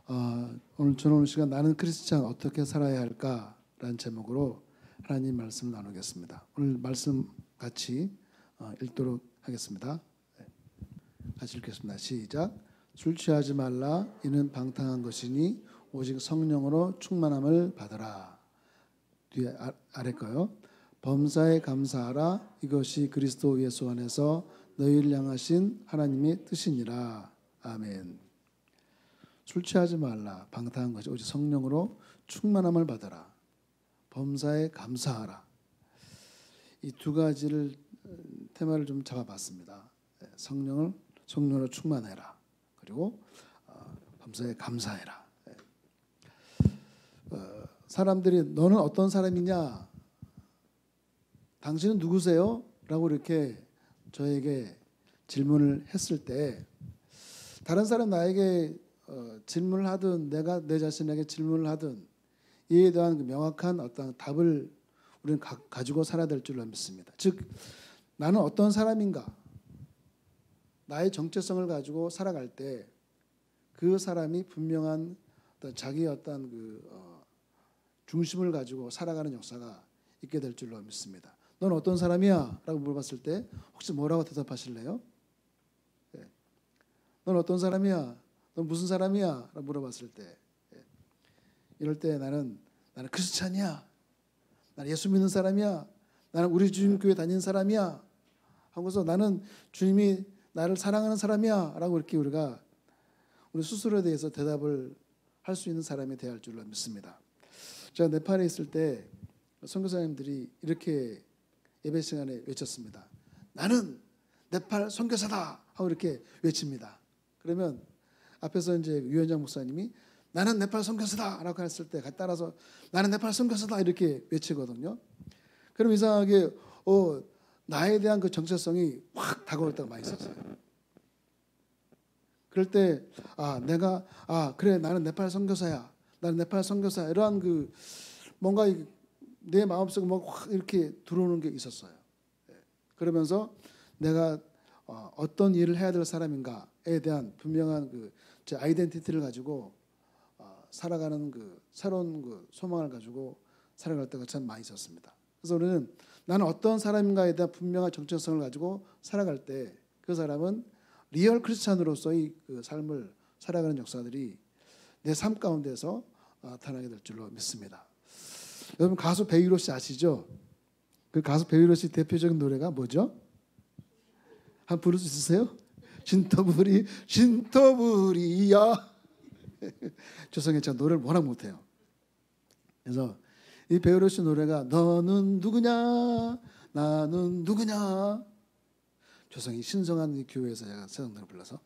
오늘 저는 시간 나는 크리스찬 어떻게 살아야 할까라는 제목으로 하나님 말씀 나누겠습니다. 오늘 말씀 같이 읽도록 하겠습니다. 같이 읽겠습니다. 시작. 술 취하지 말라. 이는 방탕한 것이니 오직 성령으로 충만함을 받으라. 뒤에 아래 거요. 범사에 감사하라. 이것이 그리스도 예수 안에서 너희를 향하신 하나님의 뜻이니라. 아멘. 술 취하지 말라. 방탕한 것이 오직 성령으로 충만함을 받아라. 범사에 감사하라. 이 두 가지를 테마를 좀 잡아봤습니다. 성령으로 충만해라. 그리고 범사에 감사해라. 사람들이 너는 어떤 사람이냐? 당신은 누구세요? 라고 이렇게 저에게 질문을 했을 때 다른 사람 나에게 질문을 하든 내가 내 자신에게 질문을 하든 이에 대한 그 명확한 어떤 답을 우리는 가지고 살아야 될 줄로 믿습니다. 즉 나는 어떤 사람인가? 나의 정체성을 가지고 살아갈 때 그 사람이 분명한 어떤 자기의 어떤 중심을 가지고 살아가는 역사가 있게 될 줄로 믿습니다. 넌 어떤 사람이야? 라고 물어봤을 때 혹시 뭐라고 대답하실래요? 네. 넌 어떤 사람이야? 넌 무슨 사람이야? 라고 물어봤을 때 이럴 때 나는 크리스찬이야. 나는 예수 믿는 사람이야. 나는 우리 주님 교회 다니는 사람이야. 하고서 나는 주님이 나를 사랑하는 사람이야. 라고 이렇게 우리가 우리 스스로에 대해서 대답을 할 수 있는 사람이 되어야 할 줄로 믿습니다. 제가 네팔에 있을 때 선교사님들이 이렇게 예배 시간에 외쳤습니다. 나는 네팔 선교사다 하고 이렇게 외칩니다. 그러면 앞에서 이제 유현장 목사님이 나는 네팔 선교사다라고 했을 때 따라서 나는 네팔 선교사다 이렇게 외치거든요. 그럼 이상하게 나에 대한 그 정체성이 확 다가올 때가 많이 있었어요. 그럴 때 내가 그래 나는 네팔 선교사야. 나는 네팔 선교사야. 이러한 그 뭔가 내 마음속에 뭐 확 이렇게 들어오는 게 있었어요. 그러면서 내가 어떤 일을 해야 될 사람인가에 대한 분명한 제 아이덴티티를 가지고 살아가는 새로운 소망을 가지고 살아갈 때가 참 많이 있었습니다. 그래서 우리는 나는 어떤 사람인가에 대한 분명한 정체성을 가지고 살아갈 때 그 사람은 리얼 크리스찬으로서의 그 삶을 살아가는 역사들이 내 삶 가운데서 나타나게 될 줄로 믿습니다. 여러분 가수 배유로 씨 아시죠? 그 가수 배유로 씨 대표적인 노래가 뭐죠? 한번 부를 수 있으세요? 신토부리야. 죄송해요. 제가 노래를 워낙 못해요. 그래서 이 배유로 씨 노래가 너는 누구냐 나는 누구냐. 죄송해요. 신성한 이 교회에서 제가 세상노래 불러서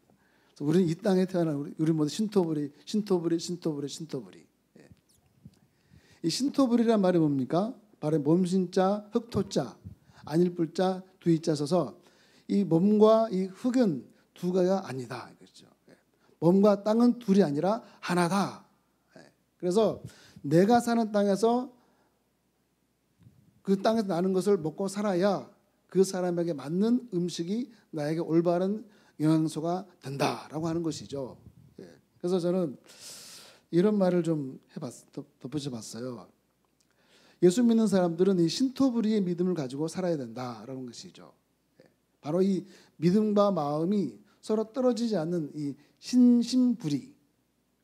우리는 이 땅에 태어난 우리 모두 신토부리. 이 신토부리란 말이 뭡니까? 바로 몸신자, 흙토자, 안일불자, 두이자 써서 이 몸과 이 흙은 두 가지가 아니다. 그렇죠? 몸과 땅은 둘이 아니라 하나다. 그래서 내가 사는 땅에서 그 땅에서 나는 것을 먹고 살아야 그 사람에게 맞는 음식이 나에게 올바른 영양소가 된다라고 하는 것이죠. 그래서 저는 이런 말을 좀 덧붙여 봤어요. 예수 믿는 사람들은 이 신토부리의 믿음을 가지고 살아야 된다라는 것이죠. 바로 이 믿음과 마음이 서로 떨어지지 않는 이 신심부리,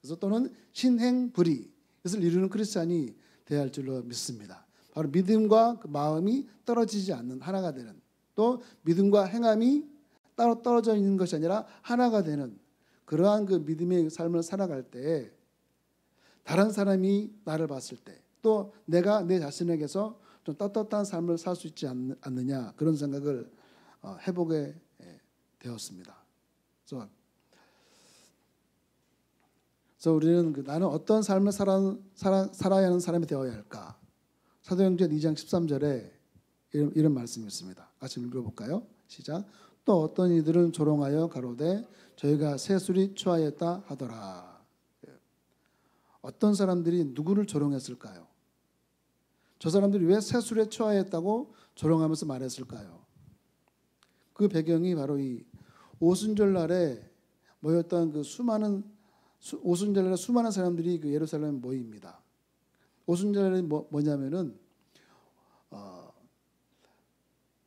그래서 또는 신행부리, 이것을 이루는 크리스찬이 되어야 할 줄로 믿습니다. 바로 믿음과 그 마음이 떨어지지 않는 하나가 되는, 또 믿음과 행함이 따로 떨어져 있는 것이 아니라 하나가 되는 그러한 그 믿음의 삶을 살아갈 때 다른 사람이 나를 봤을 때 또 내가 내 자신에게서 좀 떳떳한 삶을 살 수 있지 않느냐 그런 생각을 해보게 되었습니다. 그래서 우리는 나는 어떤 삶을 살아야 하는 사람이 되어야 할까? 사도행전 2장 13절에 이런 말씀이 있습니다. 같이 읽어볼까요? 시작. 또 어떤 이들은 조롱하여 가로되 저희가 세술이 취하였다 하더라. 어떤 사람들이 누구를 조롱했을까요? 저 사람들이 왜 세술에 취하였다고 조롱하면서 말했을까요? 그 배경이 바로 이 오순절날에 모였던 그 수많은 오순절날에 수많은 사람들이 그 예루살렘에 모입니다. 오순절날이 뭐냐면은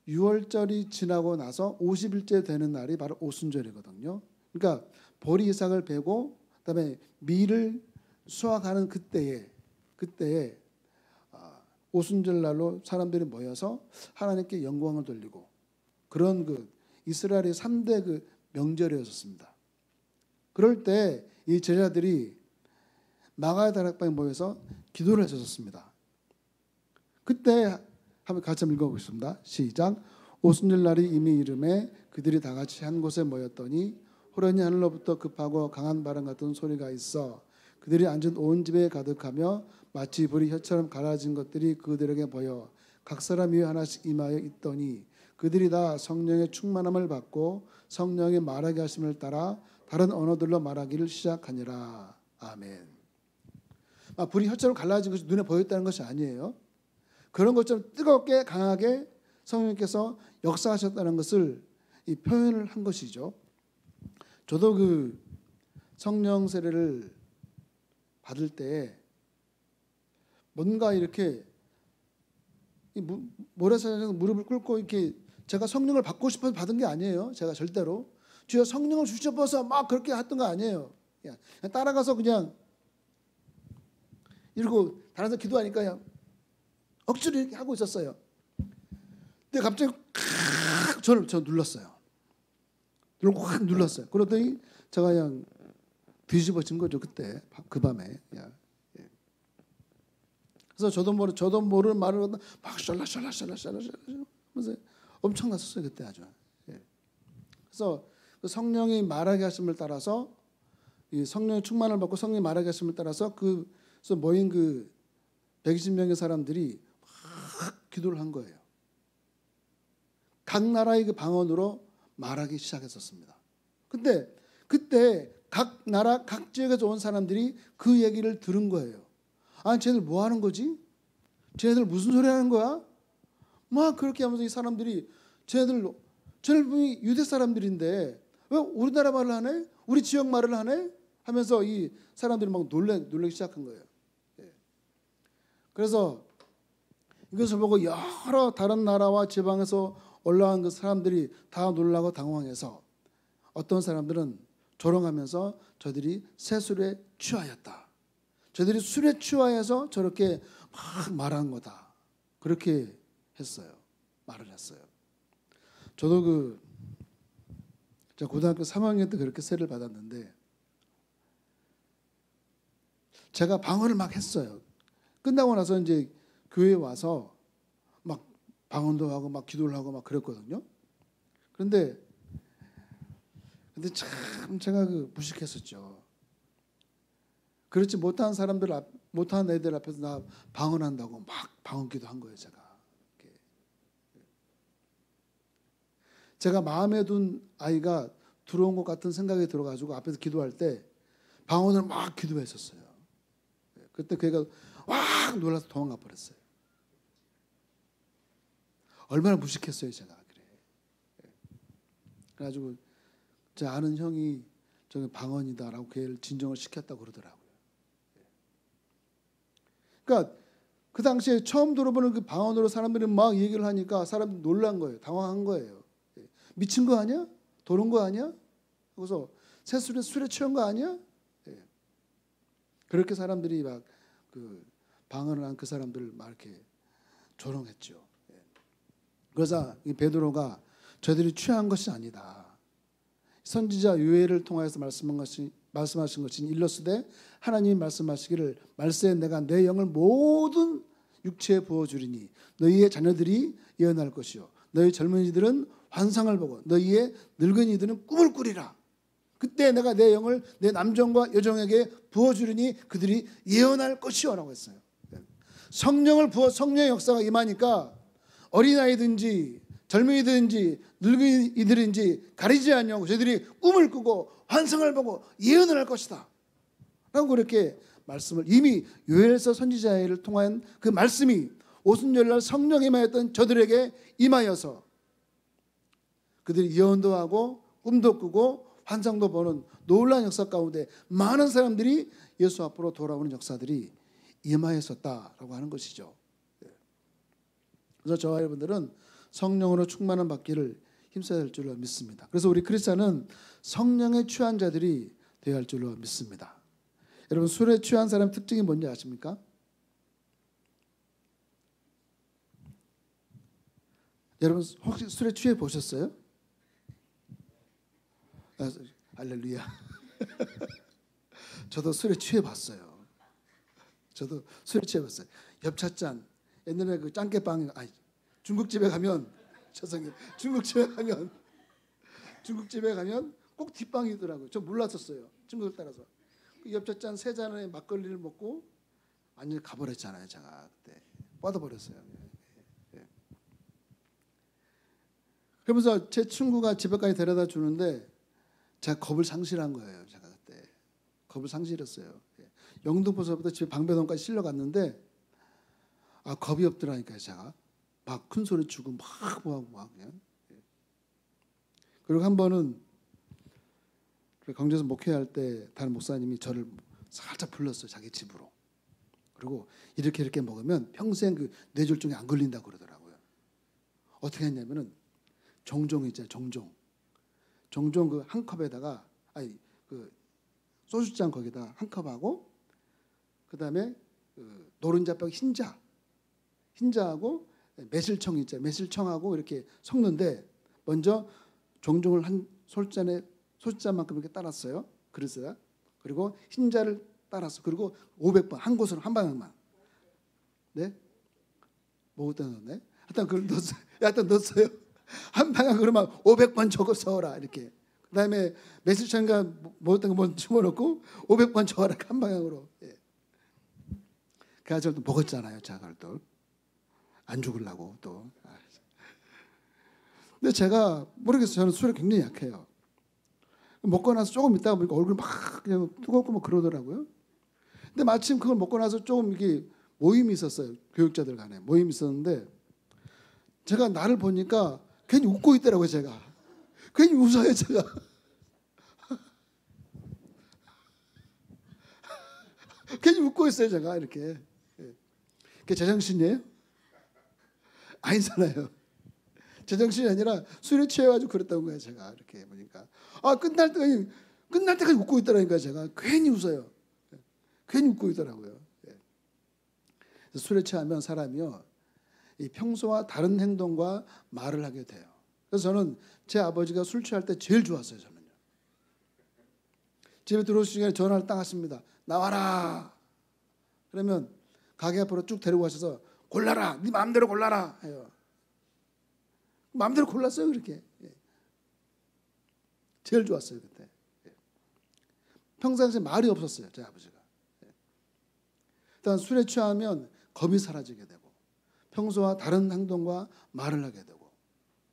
6월절이 지나고 나서 50일째 되는 날이 바로 오순절이거든요. 그러니까 보리 이삭을 베고 그다음에 밀을 수확하는 그때에 오순절 날로 사람들이 모여서 하나님께 영광을 돌리고 그런 그 이스라엘의 3대 그 명절이었습니다. 그럴 때 이 제자들이 마가의 다락방에 모여서 기도를 했었습니다. 그때 한번 같이 한번 읽어보겠습니다. 시작. 오순절 날이 이미 이름에 그들이 다 같이 한 곳에 모였더니 호련히 하늘로부터 급하고 강한 바람 같은 소리가 있어 그들이 앉은 온 집에 가득하며 마치 불이 혀처럼 갈라진 것들이 그들에게 보여 각 사람 위에 하나씩 임하여 있더니 그들이 다 성령의 충만함을 받고 성령의 말하게 하심을 따라 다른 언어들로 말하기를 시작하니라. 아멘. 불이 혀처럼 갈라진 것이 눈에 보였다는 것이 아니에요. 그런 것처럼 뜨겁게 강하게 성령께서 역사하셨다는 것을 이 표현을 한 것이죠. 저도 그 성령 세례를 받을 때 뭔가 이렇게 모래사장에서 무릎을 꿇고 이렇게 제가 성령을 받고 싶어서 받은 게 아니에요. 제가 절대로 주여 성령을 주셔서 막 그렇게 했던 거 아니에요. 그냥 따라가서 그냥 이러고 다른 데 기도하니까 그냥 억지로 이렇게 하고 있었어요. 근데 갑자기 저를 눌렀어요. 확 눌렀어요. 그러더니 제가 그냥 뒤집어진 거죠. 그때 그 밤에. 그래서 저도 모르는 말을 막 샬라샬라 하면서 엄청 났었어요. 그때 아주. 그래서 그 성령이 말하게 하심을 따라서 이 성령의 충만을 받고 성령이 말하게 하심을 따라서 그래서 모인 그 120명의 사람들이 막 기도를 한 거예요. 각 나라의 그 방언으로 말하기 시작했었습니다. 근데 그때 각 나라 각 지역에서 온 사람들이 그 얘기를 들은 거예요. 아니 쟤들 뭐 하는 거지? 쟤들 무슨 소리 하는 거야? 막 그렇게 하면서 이 사람들이 쟤들 유대 사람들인데 왜 우리나라 말을 하네? 우리 지역 말을 하네? 하면서 이 사람들이 막 놀라기 시작한 거예요. 그래서 이것을 보고 여러 다른 나라와 지방에서 올라온 그 사람들이 다 놀라고 당황해서 어떤 사람들은 조롱하면서 저들이 새술에 취하였다. 저들이 술에 취하여서 저렇게 막 말한 거다. 그렇게 했어요. 말을 했어요. 저도 제가 고등학교 3학년 때 그렇게 세례를 받았는데 제가 방언을 막 했어요. 끝나고 나서 이제 교회에 와서 막 방언도 하고 막 기도를 하고 막 그랬거든요. 근데 참 제가 무식했었죠. 그렇지 못한 못한 애들 앞에서 나 방언한다고 막 방언기도 한 거예요. 제가 마음에 둔 아이가 들어온 것 같은 생각이 들어가지고 앞에서 기도할 때 방언을 막 기도했었어요. 그때 그 애가 왁 놀라서 도망가 버렸어요. 얼마나 무식했어요, 제가. 그래가지고 제 아는 형이 저게 방언이다라고 그 애를 진정을 시켰다고 그러더라고요. 그러니까 그 당시에 처음 들어보는 그 방언으로 사람들이 막 얘기를 하니까 사람들이 놀란 거예요. 당황한 거예요. 미친 거 아니야? 도는 거 아니야? 그래서 술에 취한 거 아니야? 그렇게 사람들이 막 그 방언을 한 그 사람들을 막 이렇게 조롱했죠. 그래서 이 베드로가 저들이 취한 것이 아니다. 선지자 요엘을 통하여서 말씀하신 것이 일러스되 하나님이 말씀하시기를 말세에 내가 내 영을 모든 육체에 부어주리니 너희의 자녀들이 예언할 것이요 너희 젊은이들은 환상을 보고 너희의 늙은이들은 꿈을 꾸리라. 그때 내가 내 영을 내 남종과 여종에게 부어주리니 그들이 예언할 것이요 라고 했어요. 성령을 부어 성령의 역사가 임하니까 어린아이든지 젊은이든지 늙은이들인지 가리지 않냐고 저희들이 꿈을 꾸고 환상을 보고 예언을 할 것이다 라고 그렇게 말씀을 이미 요엘서 선지자를 통한 그 말씀이 오순절날 성령이 임하였던 저들에게 임하여서 그들이 예언도 하고 꿈도 꾸고 환상도 보는 놀라운 역사 가운데 많은 사람들이 예수 앞으로 돌아오는 역사들이 임하였었다라고 하는 것이죠. 그래서 저와 여러분들은 성령으로 충만함 받기를 힘써야 할 줄로 믿습니다. 그래서 우리 크리스찬은 성령에 취한 자들이 되어야 할 줄로 믿습니다. 여러분, 술에 취한 사람 특징이 뭔지 아십니까? 여러분 혹시 술에 취해 보셨어요? 할렐루야. 저도 술에 취해 봤어요. 저도 술에 취해 봤어요. 엽차잔. 옛날에 그 짱깨빵, 중국집에 가면 죄송해요. 중국집에 가면 꼭 뒷방이더라고요. 저 몰랐었어요. 친구들 따라서. 그 엽차잔 3잔에 막걸리를 먹고 완전히 가버렸잖아요. 제가 그때 뻗어버렸어요. 그러면서 제 친구가 집에까지 데려다 주는데 제가 겁을 상실한 거예요. 제가 그때 겁을 상실했어요. 영등포서부터 집에 방배동까지 실려갔는데 겁이 없더라니까요. 제가 막 큰 소리 치고 막 그냥. 그리고 한 번은 광주에서 목회할 때 다른 목사님이 저를 살짝 불렀어요. 자기 집으로. 그리고 이렇게 먹으면 평생 그 뇌졸중에 안 걸린다고 그러더라고요. 어떻게 했냐면은 종종 그 한 컵에다가 그 소주잔 거기다 한 컵하고 그다음에 그 노른자병 흰자하고 매실청 있잖아요. 매실청하고 이렇게 섞는데 먼저 종종을 한 소주잔만큼 이렇게 따랐어요. 그릇에다. 그리고 흰자를 따랐어. 그리고 500번 한 곳으로 한 방향만. 네? 뭐부터 넣었네? 하여튼 그걸 넣었어요. 하여튼 넣었어요. 한 방향으로 막 500번 적어서라 이렇게. 그다음에 매실청인가 뭐 어떤 거 집어넣고 500번 적어라 한 방향으로. 그래서 또 먹었잖아요. 제가 또 안 죽으려고 또. 근데 제가 모르겠어요. 저는 술에 굉장히 약해요. 먹고 나서 조금 있다가 보니까 얼굴이 막 그냥 뜨겁고 막 그러더라고요. 근데 마침 그걸 먹고 나서 조금 이게 모임이 있었어요. 교육자들 간에 모임이 있었는데 제가 나를 보니까 괜히 웃고 있더라고요. 제가 괜히 웃어요. 제가 괜히 웃고 있어요. 제가 이렇게. 그게 제정신이에요? 아니잖아요. 제정신이 아니라 술에 취해가지고 그랬다는 거예요. 제가 이렇게 보니까 끝날 때까지 웃고 있더라니까. 제가 괜히 웃어요. 괜히 웃고 있더라고요. 술에 취하면 사람이요 이 평소와 다른 행동과 말을 하게 돼요. 그래서 저는 제 아버지가 술 취할 때 제일 좋았어요. 저는요. 집에 들어오실 시간에 전화를 딱 하십니다. 나와라. 그러면 가게 앞으로 쭉 데리고 가셔서 골라라. 네 마음대로 골라라 해요. 마음대로 골랐어요. 그렇게. 제일 좋았어요. 그때. 평상시에 말이 없었어요. 제 아버지가. 일단 술에 취하면 겁이 사라지게 되고 평소와 다른 행동과 말을 하게 되고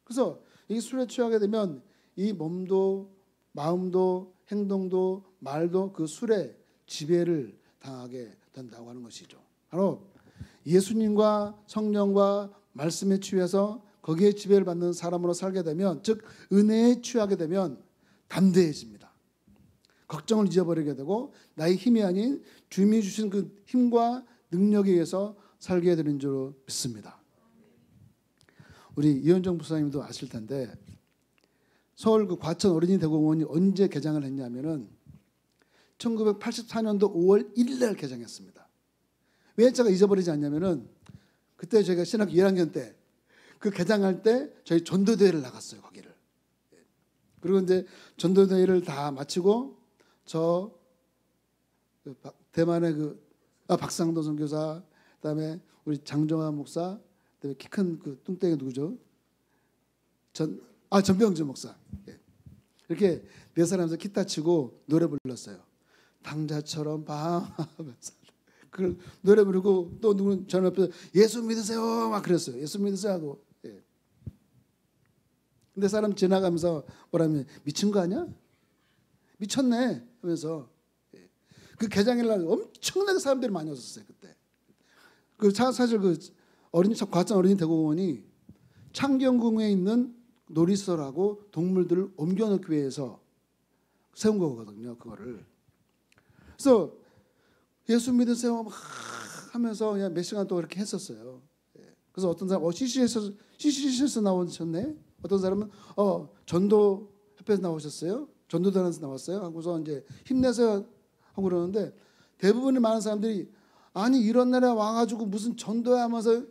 그래서 이 술에 취하게 되면 이 몸도 마음도 행동도 말도 그 술에 지배를 당하게 된다고 하는 것이죠. 바로 예수님과 성령과 말씀에 취해서 거기에 지배를 받는 사람으로 살게 되면 즉 은혜에 취하게 되면 담대해집니다. 걱정을 잊어버리게 되고 나의 힘이 아닌 주님이 주신 그 힘과 능력에 의해서 살게 되는 줄 믿습니다. 우리 이현정 부사님도 아실 텐데 서울 그 과천 어린이 대공원이 언제 개장을 했냐면은 1984년도 5월 1일 날 개장했습니다. 왜 제가 잊어버리지 않냐면은 그때 저희가 신학교 1학년 때 그 개장할 때 저희 전도대회를 나갔어요. 거기를. 그리고 이제 전도대회를 다 마치고 저 대만의 박상도 선교사 그다음에 우리 장정환 목사 그다음에 키 큰 그 뚱땡이 누구죠? 전병준 목사. 이렇게 네 사람에서 기타 치고 노래 불렀어요. 당자처럼 밤하면서 그 노래 부르고 또 누구는 저 옆에서 예수 믿으세요 막 그랬어요. 예수 믿으세요 하고. 근데 사람 지나가면서 뭐라면 미친 거 아니야? 미쳤네 하면서 그 개장일 날 엄청나게 사람들이 많이 왔었어요. 그때. 사실 그 과천 어린이 대공원이 창경궁에 있는 놀이터라고 동물들을 옮겨놓기 위해서 세운 거거든요. 그거를. 그래서 예수 믿으세요 막 하면서 그냥 몇 시간 동안 이렇게 했었어요. 그래서 어떤 사람 CCC에서 나오셨네. 어떤 사람은 전도 협회에서 나오셨어요. 전도단에서 나왔어요. 하고서 이제 힘내세요 하고 그러는데 대부분의 많은 사람들이 아니 이런 날에 와가지고 무슨 전도야 하면서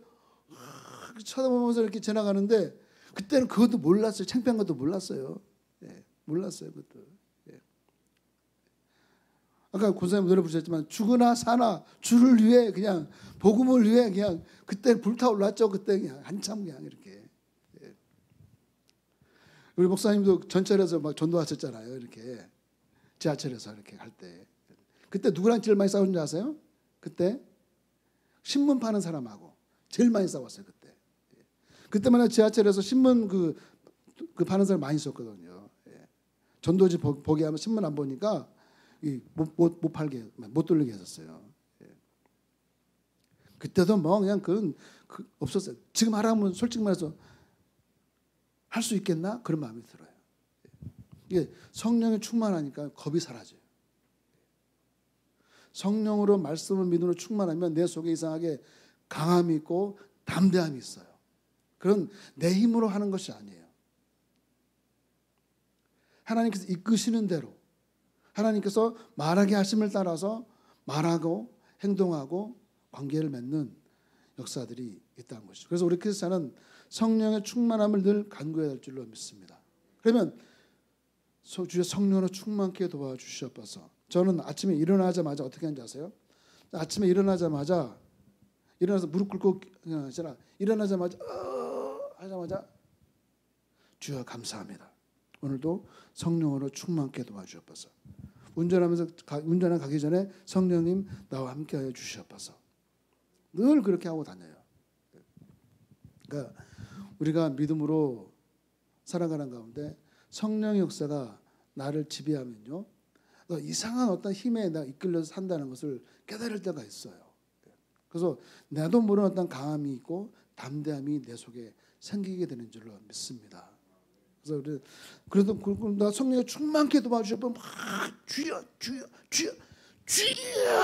쳐다보면서 이렇게 지나가는데 그때는 그것도 몰랐어요. 창피한 것도 몰랐어요. 몰랐어요 그것도. 아까 권사님 노래 부르셨지만 죽으나 사나 주를 위해 그냥 복음을 위해 그냥 그때 불타올랐죠. 그때 그냥 한참 그냥 이렇게. 우리 목사님도 전철에서 막 전도하셨잖아요. 이렇게 지하철에서 이렇게 갈 때. 그때 누구랑 제일 많이 싸우는지 아세요? 그때 신문 파는 사람하고 제일 많이 싸웠어요. 그때만 지하철에서 신문 그 파는 사람 많이 있었거든요. 전도지 보게 하면 신문 안 보니까 못 팔게 못 돌리게 했었어요. 그때도 뭐 그냥 그건 없었어요. 지금 하라면 솔직히 말해서 할 수 있겠나 그런 마음이 들어요. 이게 성령이 충만하니까 겁이 사라져요. 성령으로 말씀을 믿음으로 충만하면 내 속에 이상하게 강함이 있고 담대함이 있어요. 그런 내 힘으로 하는 것이 아니에요. 하나님께서 이끄시는 대로 하나님께서 말하게 하심을 따라서 말하고 행동하고 관계를 맺는 역사들이 있다는 것이죠. 그래서 우리 크리스찬은 성령의 충만함을 늘 간구해야 할 줄로 믿습니다. 그러면 주의 성령으로 충만케 도와주시옵소서. 저는 아침에 일어나자마자 어떻게 하는지 아세요? 아침에 일어나자마자 일어나서 무릎 꿇고 일어나자마자 하자마자 주여 감사합니다. 오늘도 성령으로 충만케 도와주옵소서. 운전하러 가기 전에 성령님 나와 함께하여 주시옵소서. 늘 그렇게 하고 다녀요. 그러니까 우리가 믿음으로 살아가는 가운데 성령의 역사가 나를 지배하면요, 이상한 어떤 힘에 내가 이끌려서 산다는 것을 깨달을 때가 있어요. 그래서 나도 모르는 어떤 강함이 있고 담대함이 내 속에 생기게 되는 줄로 믿습니다. 그래서 나 성령에 충만케 도와주셔서 막 주여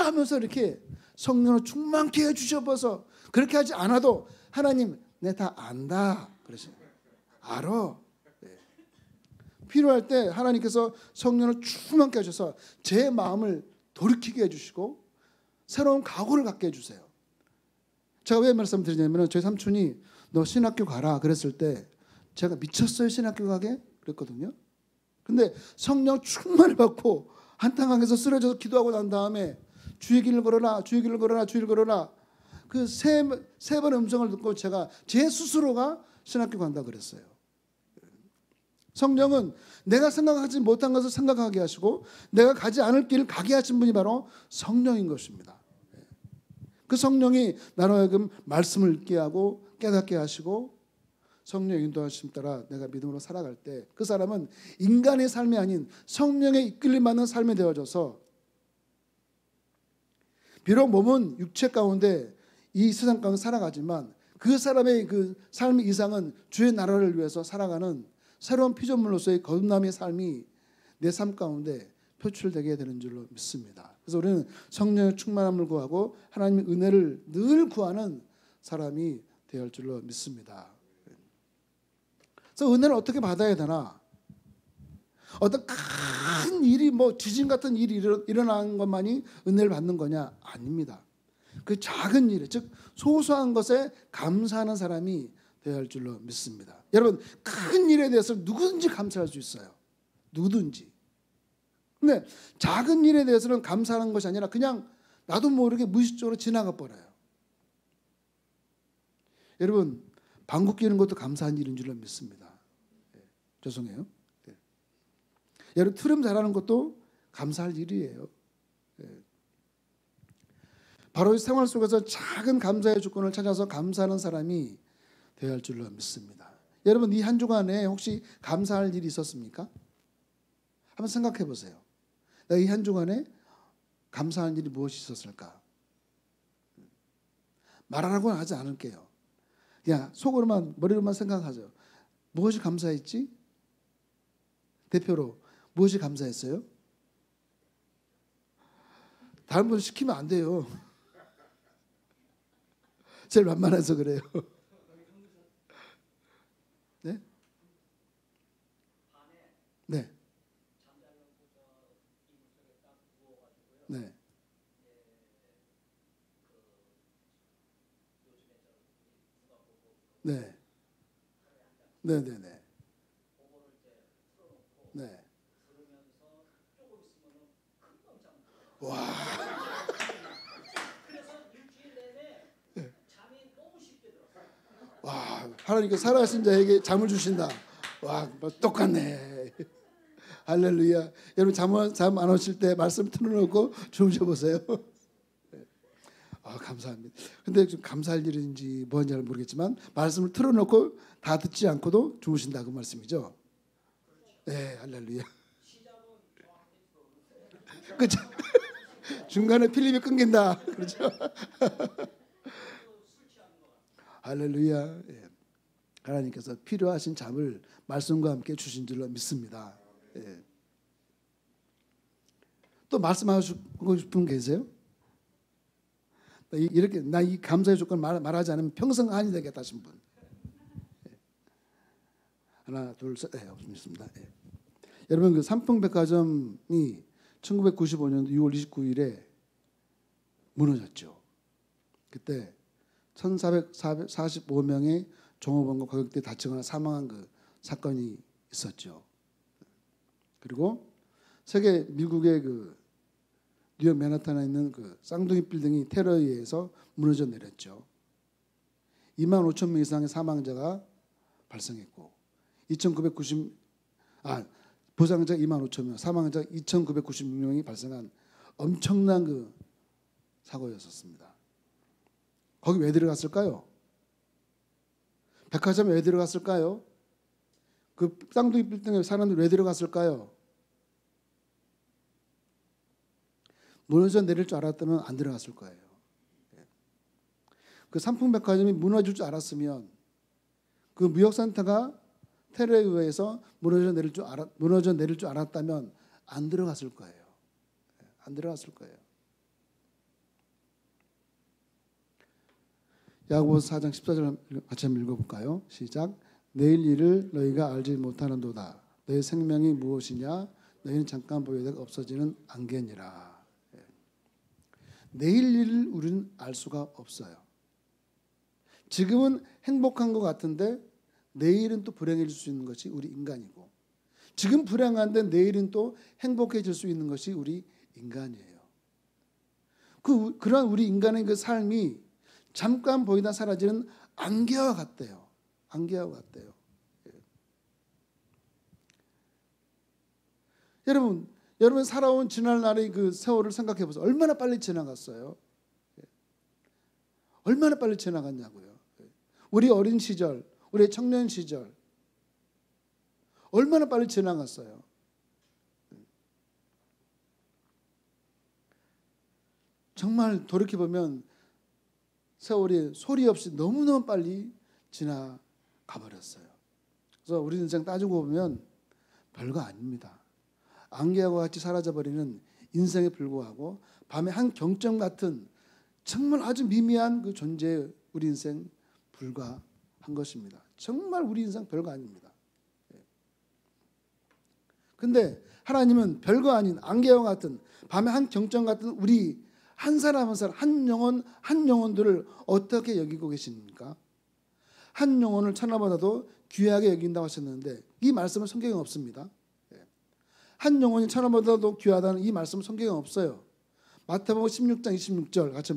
하면서 이렇게 성령을 충만케 해주셔서 그렇게 하지 않아도 하나님 내 다 안다 그러시죠. 알아. 필요할 때 하나님께서 성령을 충만케 하셔서 제 마음을 돌이키게 해주시고 새로운 각오를 갖게 해주세요. 제가 왜 말씀드리냐면 저희 삼촌이 너 신학교 가라 그랬을 때 제가 미쳤어요 신학교 가게 그랬거든요. 근데 성령 충만을 받고 한탄강에서 쓰러져서 기도하고 난 다음에 주의 길을 걸어라 주의 길을 걸어라 주의 길을 걸어라 그 세 번의 음성을 듣고 제가 제 스스로가 신학교 간다 그랬어요. 성령은 내가 생각하지 못한 것을 생각하게 하시고 내가 가지 않을 길을 가게 하신 분이 바로 성령인 것입니다. 그 성령이 나로 하여금 말씀을 읽게 하고 깨닫게 하시고 성령의 인도하심 따라 내가 믿음으로 살아갈 때 그 사람은 인간의 삶이 아닌 성령의 이끌림 받는 삶이 되어져서 비록 몸은 육체 가운데 이 세상 가운데 살아가지만 그 사람의 그 삶의 이상은 주의 나라를 위해서 살아가는 새로운 피조물로서의 거듭남의 삶이 내 삶 가운데 표출되게 되는 줄로 믿습니다. 그래서 우리는 성령의 충만함을 구하고 하나님의 은혜를 늘 구하는 사람이 되어야 할 줄로 믿습니다. 그래서 은혜를 어떻게 받아야 되나? 어떤 큰 일이 뭐 지진 같은 일이 일어나는 것만이 은혜를 받는 거냐? 아닙니다. 그 작은 일, 즉 소소한 것에 감사하는 사람이 되어야 할 줄로 믿습니다. 여러분 큰 일에 대해서 누구든지 감사할 수 있어요. 누구든지. 근데 작은 일에 대해서는 감사하는 것이 아니라 그냥 나도 모르게 무의식적으로 지나가 버려요. 여러분 방귀 뀌는 것도 감사한 일인 줄로 믿습니다. 죄송해요. 여러분 트름 잘하는 것도 감사할 일이에요. 바로 생활 속에서 작은 감사의 조건을 찾아서 감사하는 사람이 되어야 할 줄로 믿습니다. 여러분 이 한 주간에 혹시 감사할 일이 있었습니까? 한번 생각해 보세요. 이 한 주간에 감사할 일이 무엇이 있었을까? 말하라고는 하지 않을게요. 그냥 속으로만 머리로만 생각하죠. 무엇이 감사했지? 대표로 무엇이 감사했어요? 다른 분 시키면 안 돼요. 제일 만만해서 그래요. 네? 네. 네. 네. 네, 네, 네. 네. 와. 와, 하나님께서 살아계신 자에게 잠을 주신다. 와, 뭐 똑같네. 할렐루야. 여러분 잠 안 오실 때 말씀 틀어놓고 주무셔 보세요. 아, 감사합니다. 근데 좀 감사할 일인지 뭔지 잘 모르겠지만 말씀을 틀어놓고 다 듣지 않고도 주무신다 그 말씀이죠. 네, 할렐루야. 그렇죠. 중간에 필름이 끊긴다. 그렇죠. 할렐루야. 예. 하나님께서 필요하신 잠을 말씀과 함께 주신 줄로 믿습니다. 예. 또 말씀하고 싶은 분 계세요? 이렇게 나 이 감사의 조건 말하지 않으면 평생 한이 되겠다 하신 분. 예. 하나, 둘, 셋. 네, 없습니다. 예. 여러분 그 삼풍백화점이 1995년 6월 29일에 무너졌죠. 그때 1,445명의 종업원과 고객들이 다치거나 사망한 그 사건이 있었죠. 그리고 미국의 그 뉴욕 맨하탄에 있는 그 쌍둥이 빌딩이 테러에 의해서 무너져 내렸죠. 2만 5천 명 이상의 사망자가 발생했고 부상자 2만 5천 명, 사망자 2,996명이 발생한 엄청난 그 사고였었습니다. 거기 왜 들어갔을까요? 백화점에 왜 들어갔을까요? 그 쌍둥이 빌딩에 사람들 왜 들어갔을까요? 무너져 내릴 줄 알았다면 안 들어갔을 거예요. 그 삼풍백화점이 무너질 줄 알았으면 그 무역센터가 테러에 의해서 무너져 내릴 줄 알았다면 안 들어갔을 거예요. 안 들어갔을 거예요. 야고보서 4장 14절 같이 한번 읽어볼까요? 시작. 내일 일을 너희가 알지 못하는도다. 너희 생명이 무엇이냐? 너희는 잠깐 보이다가 없어지는 안개니라. 내일 일을 우리는 알 수가 없어요. 지금은 행복한 것 같은데 내일은 또 불행해질 수 있는 것이 우리 인간이고, 지금 불행한데 내일은 또 행복해질 수 있는 것이 우리 인간이에요. 그런 우리 인간의 그 삶이 잠깐 보이다 사라지는 안개와 같대요. 안개와 같대요. 예. 여러분 살아온 지난날의 그 세월을 생각해 보세요. 얼마나 빨리 지나갔어요. 예. 얼마나 빨리 지나갔냐고요. 예. 우리 어린 시절, 우리 청년 시절 얼마나 빨리 지나갔어요. 정말 돌이켜보면 세월이 소리 없이 너무너무 빨리 지나가 버렸어요. 그래서 우리 인생 따지고 보면 별거 아닙니다. 안개와 같이 사라져버리는 인생에 불구하고 밤에 한 경점 같은 정말 아주 미미한 그 존재에 우리 인생 불과한 것입니다. 정말 우리 인생 별거 아닙니다. 근데 하나님은 별거 아닌 안개와 같은 밤에 한 경점 같은 우리 한 사람 한 사람 한 영혼들을 어떻게 여기고 계십니까? 한 영혼을 천하보다도 귀하게 여긴다고 하셨는데 이 말씀은 성경에 없습니다. 한 영혼이 천하보다도 귀하다는 이 말씀은 성경에 없어요. 마태복음 16장 26절 같이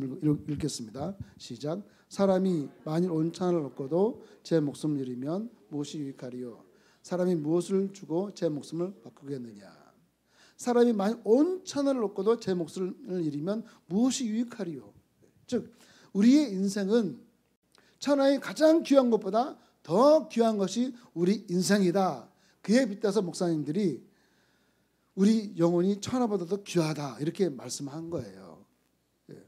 읽겠습니다. 시작. 사람이 만일 온 천하를 얻고도 제 목숨을 잃으면 무엇이 유익하리요? 사람이 무엇을 주고 제 목숨을 바꾸겠느냐? 사람이 만일 온 천하를 얻고도 제 목숨을 잃으면 무엇이 유익하리요? 즉 우리의 인생은 천하의 가장 귀한 것보다 더 귀한 것이 우리 인생이다. 그에 빗대서 목사님들이 우리 영혼이 천하보다도 귀하다 이렇게 말씀한 거예요. 예.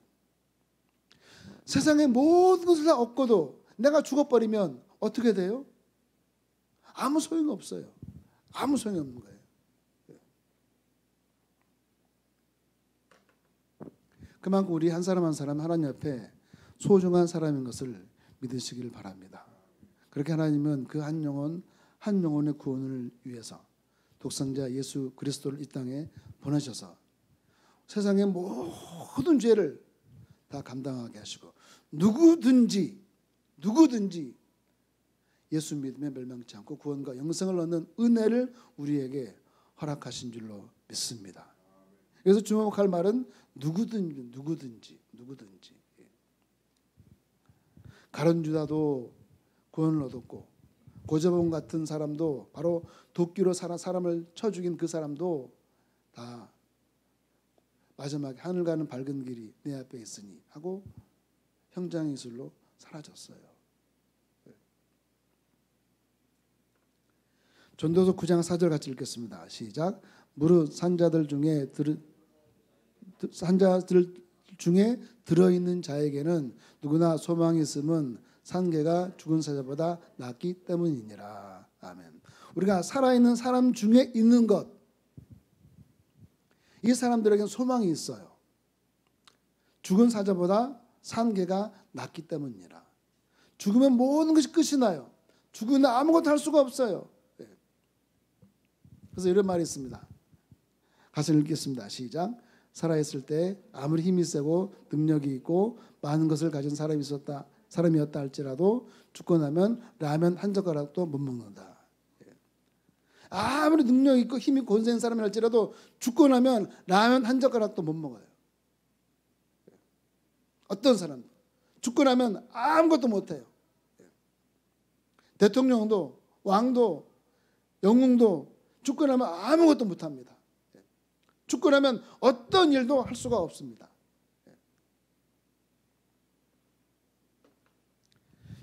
세상의 모든 것을 다 얻고도 내가 죽어버리면 어떻게 돼요? 아무 소용이 없어요. 아무 소용이 없는 거예요. 그만큼 우리 한 사람 한 사람 하나님 앞에 소중한 사람인 것을 믿으시길 바랍니다. 그렇게 하나님은 그 한 영혼의 구원을 위해서 독생자 예수 그리스도를 이 땅에 보내셔서 세상의 모든 죄를 다 감당하게 하시고 누구든지 예수 믿음에 멸망치 않고 구원과 영생을 얻는 은혜를 우리에게 허락하신 줄로 믿습니다. 그래서 주목할 말은 누구든지. 가룟 유다도 구원을 얻었고 고저본 같은 사람도 바로 도끼로 사람을 쳐 죽인 그 사람도 다 마지막에 하늘 가는 밝은 길이 내 앞에 있으니 하고 형장이슬로 사라졌어요. 전도서 9장 4절 같이 읽겠습니다. 시작. 무릇 산자들 중에 들어있는 자에게는 누구나 소망이 있음은 산개가 죽은 사자보다 낫기 때문이니라. 아멘. 우리가 살아있는 사람 중에 있는 것, 이 사람들에게는 소망이 있어요. 죽은 사자보다 산개가 낫기 때문이니라. 죽으면 모든 것이 끝이 나요. 죽으면 아무것도 할 수가 없어요. 그래서 이런 말이 있습니다. 가서 읽겠습니다. 시작. 살아있을 때 아무리 힘이 세고 능력이 있고 많은 것을 가진 사람이었다 할지라도 죽고 나면 라면 한 젓가락도 못 먹는다. 아무리 능력 있고 힘이 권세인 사람이 할지라도 죽고 나면 라면 한 젓가락도 못 먹어요. 어떤 사람도 죽고 나면 아무것도 못해요. 대통령도 왕도 영웅도 죽고 나면 아무것도 못합니다. 죽고 나면 어떤 일도 할 수가 없습니다.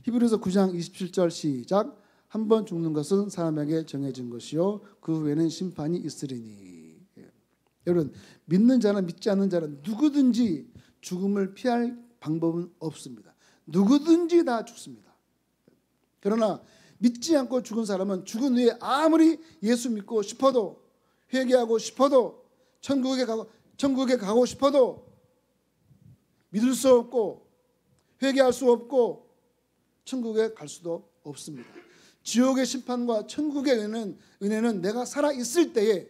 히브리서 9장 27절 시작. 한 번 죽는 것은 사람에게 정해진 것이요 그 후에는 심판이 있으리니. 여러분, 믿는 자나 믿지 않는 자는 누구든지 죽음을 피할 방법은 없습니다. 누구든지 다 죽습니다. 그러나 믿지 않고 죽은 사람은 죽은 후에 아무리 예수 믿고 싶어도 회개하고 싶어도 천국에 가고 싶어도 믿을 수 없고 회개할 수 없고 천국에 갈 수도 없습니다. 지옥의 심판과 천국의 은혜는 내가 살아있을 때에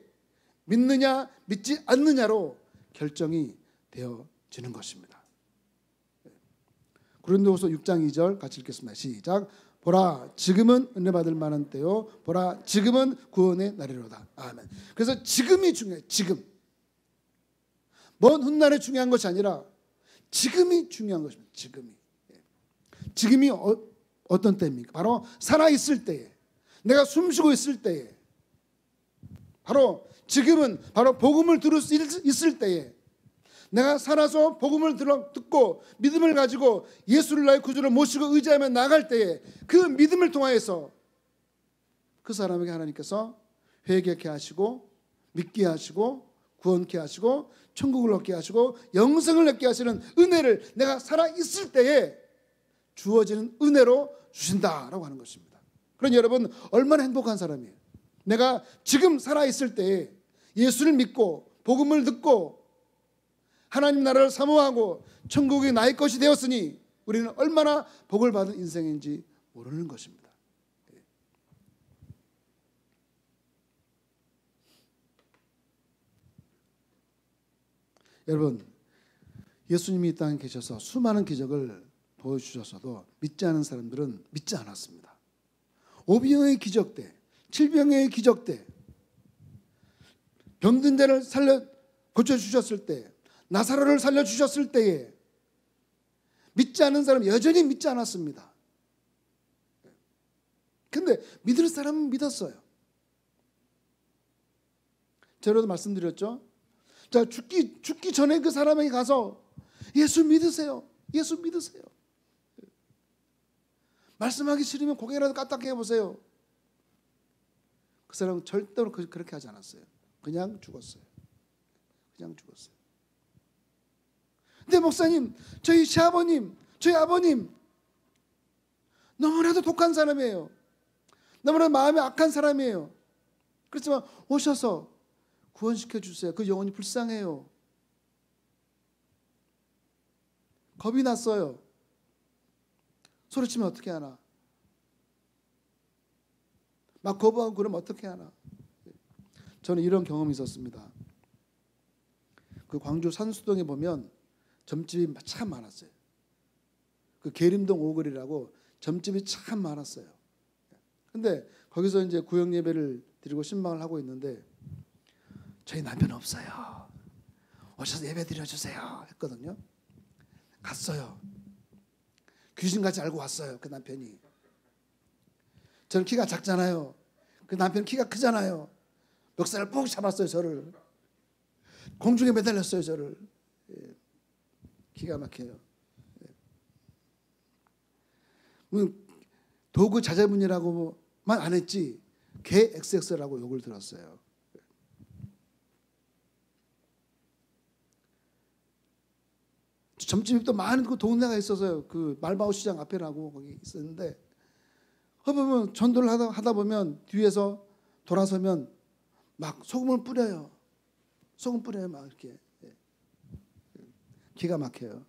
믿느냐 믿지 않느냐로 결정이 되어지는 것입니다. 고린도후서 6장 2절 같이 읽겠습니다. 시작. 보라 지금은 은혜 받을 만한 때요 보라 지금은 구원의 날이로다. 아멘. 그래서 지금이 중요해요. 먼 훗날에 중요한 것이 아니라 지금이 중요한 것입니다. 지금이 어떤 때입니까? 바로 살아있을 때에, 내가 숨쉬고 있을 때에, 바로 지금은 바로 복음을 들을 수 있을 때에, 내가 살아서 복음을 듣고 믿음을 가지고 예수를 나의 구주로 모시고 의지하며 나갈 때에 그 믿음을 통하여서 그 사람에게 하나님께서 회개케 하시고 믿게 하시고 구원케 하시고 천국을 얻게 하시고 영생을 얻게 하시는 은혜를 내가 살아있을 때에 주어지는 은혜로 주신다라고 하는 것입니다. 그러니 여러분 얼마나 행복한 사람이에요. 내가 지금 살아있을 때에 예수를 믿고 복음을 듣고 하나님 나라를 사모하고 천국이 나의 것이 되었으니 우리는 얼마나 복을 받은 인생인지 모르는 것입니다. 여러분, 예수님이 이 땅에 계셔서 수많은 기적을 보여주셨어도 믿지 않은 사람들은 믿지 않았습니다. 오병의 기적 때, 칠병의 기적 때, 병든 자를 고쳐주셨을 때, 나사로를 살려주셨을 때에 믿지 않는 사람은 여전히 믿지 않았습니다. 근데 믿을 사람은 믿었어요. 제가도 말씀드렸죠. 자, 죽기 전에 그 사람에게 가서 예수 믿으세요. 예수 믿으세요. 말씀하기 싫으면 고개라도 까딱해 해보세요. 그 사람은 절대로 그렇게 하지 않았어요. 그냥 죽었어요. 근데 목사님, 저희 시아버님, 저희 아버님 너무나도 독한 사람이에요. 너무나 마음이 악한 사람이에요. 그렇지만 오셔서 구원시켜 주세요. 그 영혼이 불쌍해요. 겁이 났어요. 소리치면 어떻게 하나. 막 거부하고 그러면 어떻게 하나. 저는 이런 경험이 있었습니다. 그 광주 산수동에 보면 점집이 참 많았어요. 그 계림동 오거리라고 점집이 참 많았어요. 근데 거기서 이제 구역 예배를 드리고 신방을 하고 있는데 저희 남편 없어요. 오셔서 예배 드려주세요 했거든요. 갔어요. 귀신같이 알고 왔어요. 그 남편이. 저는 키가 작잖아요. 그 남편 키가 크잖아요. 멱살을 푹 잡았어요. 저를. 공중에 매달렸어요. 저를. 예. 기가 막혀요. 예. 도구 자제분이라고만 안 했지 개 XX라고 욕을 들었어요. 점집이 또 많은 그 동네가 있어서요. 그 말바오 시장 앞에라고 거기 있었는데 보면 전도를 하다 보면 뒤에서 돌아서면 막 소금을 뿌려요. 소금 뿌려요. 막 이렇게. 기가 막혀요.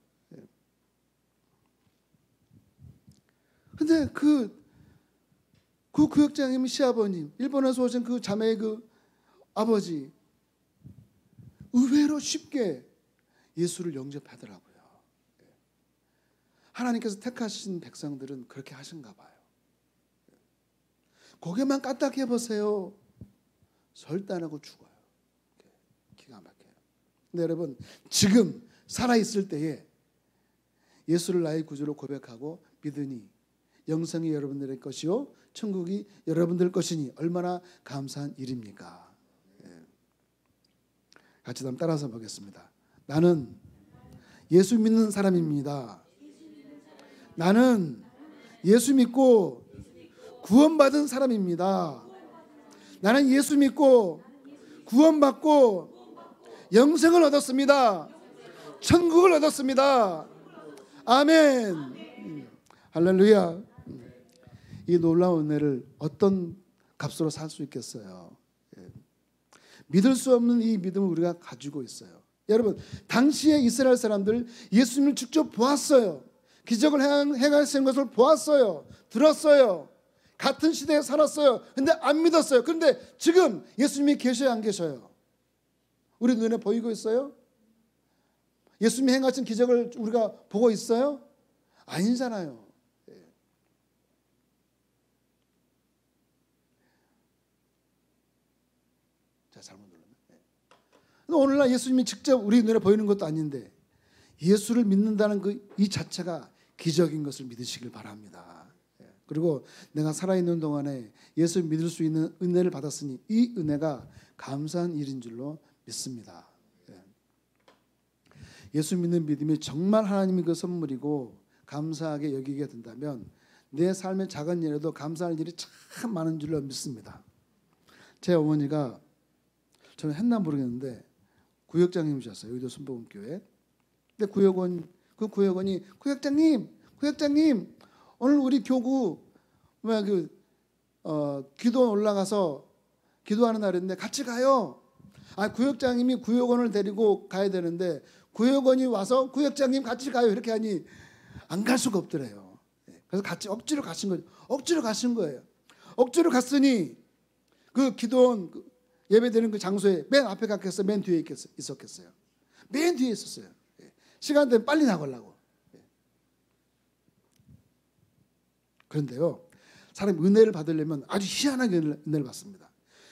근데 그 구역장님 시아버님, 일본에서 오신 그 자매의 그 아버지 의외로 쉽게 예수를 영접하더라고요. 하나님께서 택하신 백성들은 그렇게 하신가 봐요. 고개만 까딱해 보세요. 절단하고 죽어요. 기가 막혀요. 근데 여러분 지금 살아있을 때에 예수를 나의 구주로 고백하고 믿으니 영생이 여러분들의 것이요 천국이 여러분들 것이니 얼마나 감사한 일입니까? 같이 한번 따라서 보겠습니다. 나는 예수 믿는 사람입니다. 나는 예수 믿고 구원받은 사람입니다. 나는 예수 믿고 구원받고 영생을 얻었습니다. 천국을 얻었습니다. 아멘. 할렐루야. 이 놀라운 은혜를 어떤 값으로 살 수 있겠어요? 믿을 수 없는 이 믿음을 우리가 가지고 있어요. 여러분 당시에 이스라엘 사람들 예수님을 직접 보았어요. 기적을 행하시는 것을 보았어요. 들었어요. 같은 시대에 살았어요. 근데 안 믿었어요. 그런데 지금 예수님이 계셔요, 안 계셔요? 우리 눈에 보이고 있어요? 예수님이 행하신 기적을 우리가 보고 있어요? 아니잖아요. 자, 잘못 눌렀네. 오늘날 예수님이 직접 우리 눈에 보이는 것도 아닌데 예수를 믿는다는 이 자체가 기적인 것을 믿으시길 바랍니다. 그리고 내가 살아있는 동안에 예수를 믿을 수 있는 은혜를 받았으니 이 은혜가 감사한 일인 줄로 믿습니다. 예수 믿는 믿음이 정말 하나님의 그 선물이고 감사하게 여기게 된다면 내 삶의 작은 일에도 감사할 일이 참 많은 줄로 믿습니다. 제 어머니가 저는 했나 모르겠는데 구역장님이셨어요. 여의도 순복음교회. 근데 구역원이 구역장님 오늘 우리 교구 기도원 올라가서 기도하는 날인데 같이 가요. 구역장님이 구역원을 데리고 가야 되는데 구역원이 와서 구역장님 같이 가요 이렇게 하니 안 갈 수가 없더래요. 그래서 같이 억지로 가신 거예요. 억지로 가신 거예요. 억지로 갔으니 그 기도원 예배드리는 그 장소에 맨 앞에 갔겠어요? 맨 뒤에 있었겠어요? 맨 뒤에 있었어요. 시간 되면 빨리 나가려고. 그런데요, 사람이 은혜를 받으려면 아주 희한하게 은혜를 받습니다.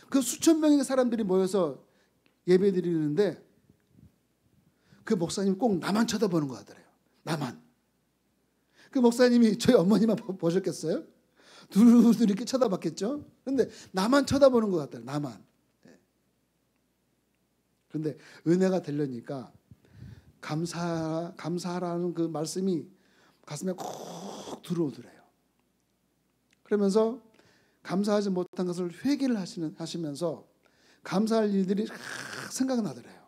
그 수천 명의 사람들이 모여서 예배드리는데 그 목사님 꼭 나만 쳐다보는 것 같더래요. 나만. 그 목사님이 저희 어머니만 보셨겠어요? 두루두루 이렇게 쳐다봤겠죠? 그런데 나만 쳐다보는 것 같더래요. 나만. 그런데 은혜가 되려니까 감사하라는 그 말씀이 가슴에 콕 들어오더래요. 그러면서 감사하지 못한 것을 회개를 하시면서 감사할 일들이 생각나더래요.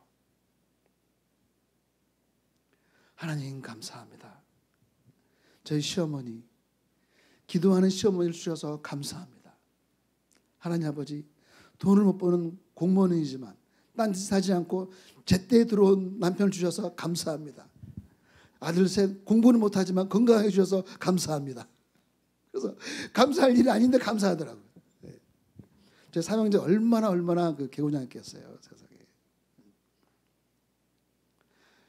하나님 감사합니다. 저희 시어머니, 기도하는 시어머니를 주셔서 감사합니다. 하나님 아버지, 돈을 못 버는 공무원이지만 딴짓하지 않고 제때 들어온 남편을 주셔서 감사합니다. 아들 셋 공부는 못하지만 건강해 주셔서 감사합니다. 그래서 감사할 일이 아닌데 감사하더라고요. 네. 제 삼형제 얼마나 그 개고생했겠어요, 세상에.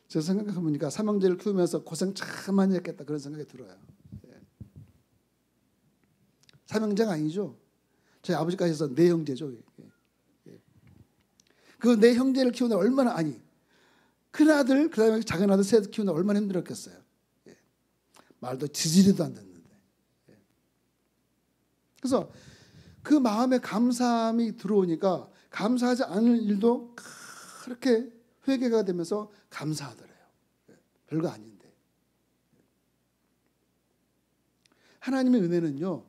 제가 생각해보니까 삼형제를 키우면서 고생 참 많이 했겠다 그런 생각이 들어요. 네. 삼형제가 아니죠. 저희 아버지까지 해서 네 형제죠. 그 네 형제를 키우는데 얼마나 큰아들 그다음에 작은 아들 셋 키우는데 얼마나 힘들었겠어요. 예. 말도 지지리도 안 듣는데. 예. 그래서 그 마음에 감사함이 들어오니까 감사하지 않을 일도 그렇게 회개가 되면서 감사하더래요. 예. 별거 아닌데. 하나님의 은혜는요.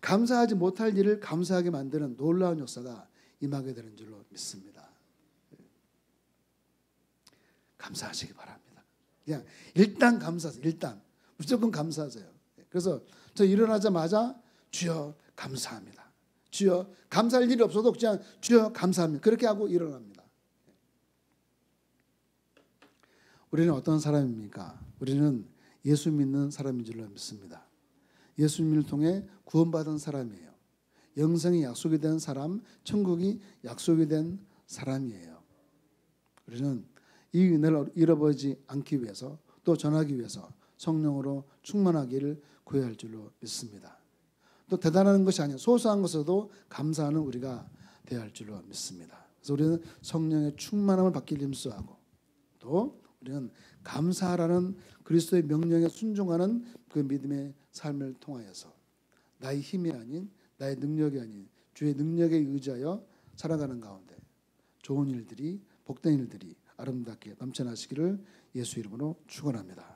감사하지 못할 일을 감사하게 만드는 놀라운 역사가 임하게 되는 줄로 믿습니다. 감사하시기 바랍니다. 그냥 일단 감사하세요. 일단 무조건 감사하세요. 그래서 저 일어나자마자 주여 감사합니다. 주여 감사할 일이 없어도 그냥 주여 감사합니다. 그렇게 하고 일어납니다. 우리는 어떤 사람입니까? 우리는 예수 믿는 사람인 줄로 믿습니다. 예수님을 통해 구원받은 사람이에요. 영생이 약속이 된 사람, 천국이 약속이 된 사람이에요. 우리는 이 은혜를 잃어버리지 않기 위해서 또 전하기 위해서 성령으로 충만하기를 구해야 할 줄로 믿습니다. 또 대단한 것이 아니라 소소한 것에도 감사하는 우리가 되어야 할 줄로 믿습니다. 그래서 우리는 성령의 충만함을 받기를 힘써하고 또 우리는 감사하라는 그리스도의 명령에 순종하는 그 믿음의 삶을 통하여서 나의 힘이 아닌 나의 능력이 아닌 주의 능력에 의지하여 살아가는 가운데 좋은 일들이 복된 일들이 아름답게 넘쳐나시기를 예수 이름으로 축원합니다.